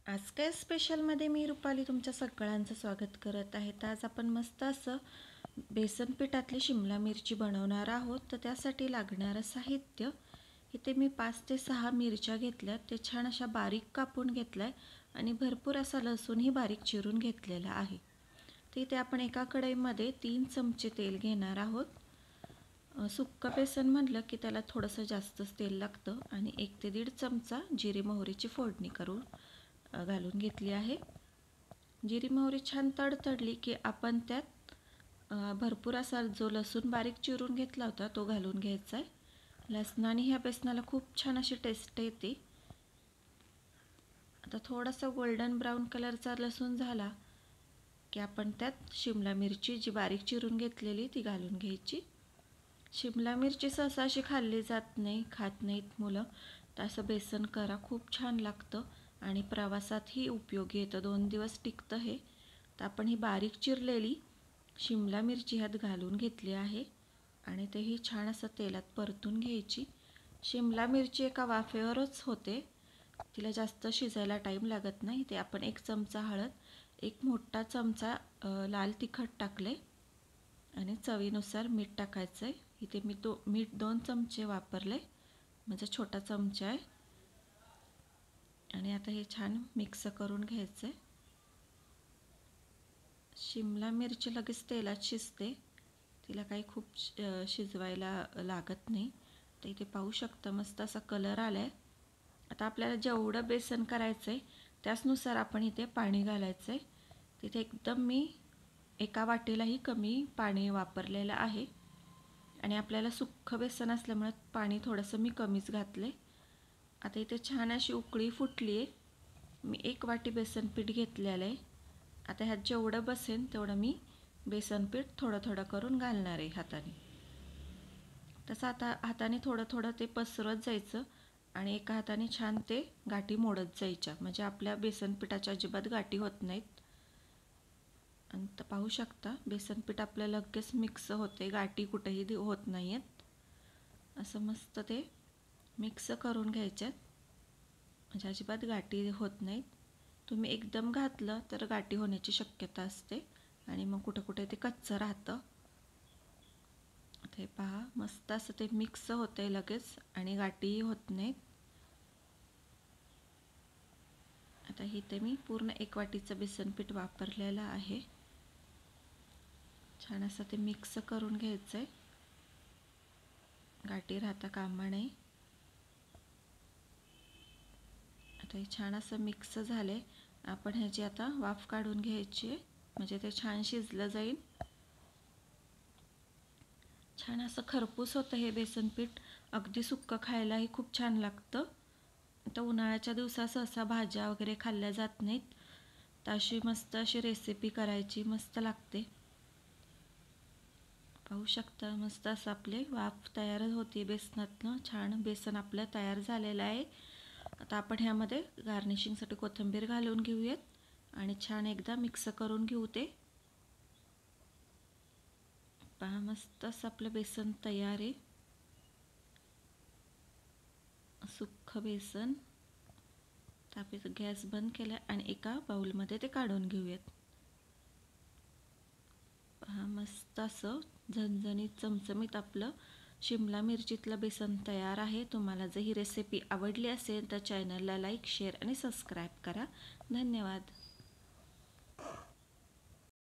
आज काय स्पेशलमध्ये मी रुपाली तुमच्या सगळ्यांचं स्वागत करत आहे. तर आज आपण मस्त असं बेसन पिठातली शिमला मिरची बनवणार आहोत. तर त्यासाठी लागणारं साहित्य इथे मी 5 ते 6 मिरच्या घेतल्यात. ते छान अशा बारीक कापून घेतल्या आणि भरपूर असा लसूणही बारीक चिरून घेतलेला आहे. तर इथे आपण एका कढईमध्ये 3 चमचे तेल घेणार आहोत. सुक्कं बेसन म्हटलं की त्याला थोडंसं जास्तच तेल लागतं आणि 1 ते 1.5 चमचा जिरे मोहरीची फोडणी करून घालून घेतली आहे. जिरी मोहरी छान तडतडली की आपण त्यात भरपूर असा जो लसूण बारीक चिरून घेतला होता तो घालून घ्यायचा आहे. लसणाने ह्या बेसनाला खूप छान अशी टेस्ट येते. आता थोडासा गोल्डन ब्राऊन कलरचा लसूण झाला की आपण त्यात शिमला मिरची जी बारीक चिरून घेतलेली ती घालून घ्यायची. शिमला मिरची सहसा अशी खाल्ली जात नाही, खात नाहीत मुलं. तर असं बेसन करा, खूप छान लागतं आणि प्रवासातही उपयोगी येतं. 2 दिवस टिकतं हे. तर आपण ही बारीक चिरलेली शिमला मिरची ह्यात घालून घेतली आहे आणि तेही छान असं तेलात परतून घ्यायची. शिमला मिरची एका वाफेवरच होते, तिला जास्त शिजायला टाईम लागत नाही. ते आपण 1 चमचा हळद, 1 मोठा चमचा लाल तिखट टाकले आणि चवीनुसार मीठ टाकायचं आहे. इथे मी मीठ 2 चमचे वापरले, माझा छोटा चमचा आहे. आणि आता हे छान मिक्स करून घ्यायचं आहे. शिमला मिरची लगेच तेलात शिजते, तिला काही खूप शिजवायला लागत नाही. तर इथे पाहू शकता मस्त असा कलर आला आहे. आता आपल्याला जेवढं बेसन करायचं आहे त्याचनुसार आपण इथे पाणी घालायचं आहे. तिथे एकदम मी एका वाटीलाही कमी पाणी वापरलेलं आहे आणि आपल्याला सुक्खं बेसन असल्यामुळे पाणी थोडंसं मी कमीच घातले. आता इथे छान अशी उकळी फुटली आहे. मी 1 वाटी बेसन पीठ घेतलेलं आहे. आता ह्यात जेवढं बसेन तेवढं मी बेसन पीठ थोडं थोडं करून घालणार आहे हाताने. तसं आता हाताने थोडं थोडं ते पसरत जायचं आणि एका हाताने छान ते गाठी मोडत जायच्या, म्हणजे आपल्या बेसन पिठाच्या अजिबात गाठी होत नाहीत. आणि पाहू शकता बेसन पीठ आपलं लगेच मिक्स होते, गाठी कुठेही होत नाही आहेत. असं मस्त ते मिक्स करून घ्यायच्यात, म्हणजे अजिबात गाठी होत नाहीत. तुम्ही एकदम घातलं तर गाठी होण्याची शक्यता असते आणि मग कुठं कुठे ते कच्चं राहतं. ते पहा मस्त असं ते मिक्स होतंय लगेच आणि गाठीही होत नाहीत. आता इथे मी पूर्ण 1 वाटीचं बेसन पीठ वापरलेलं आहे. छान असं ते मिक्स करून घ्यायचं आहे, गाठी राहता कामा नये. आता हे छान असं मिक्स झाले. आपण ह्याची आता वाफ काढून घ्यायची आहे, म्हणजे ते छान शिजलं जाईल. छान असं खरपूस होतं हे बेसन पीठ, अगदी सुक्कं खायलाही खूप छान लागतं. तर उन्हाळ्याच्या दिवसात सहसा भाज्या वगैरे खाल्ल्या जात नाहीत, तर अशी मस्त अशी रेसिपी करायची, मस्त लागते. पाहू शकता मस्त असं आपले वाफ तयार होती बेसनातनं. छान बेसन आपलं तयार झालेलं आहे. आता आपण ह्यामध्ये गार्निशिंगसाठी कोथिंबीर घालून घेऊयात आणि छान एकदा मिक्स करून घेऊ ते. पहा मस्त असं आपलं बेसन तयार आहे, सुक्खं बेसन. तर आपण गॅस बंद केला आणि एका बाउलमध्ये ते काढून घेऊयात. पहा मस्त असं झणझणीत चमचमीत आपलं शिमला मिरचीतलं बेसन तयार आहे. तुम्हाला जर ही रेसिपी आवडली असेल तर चॅनलला लाईक, शेअर आणि सबस्क्राईब करा. धन्यवाद.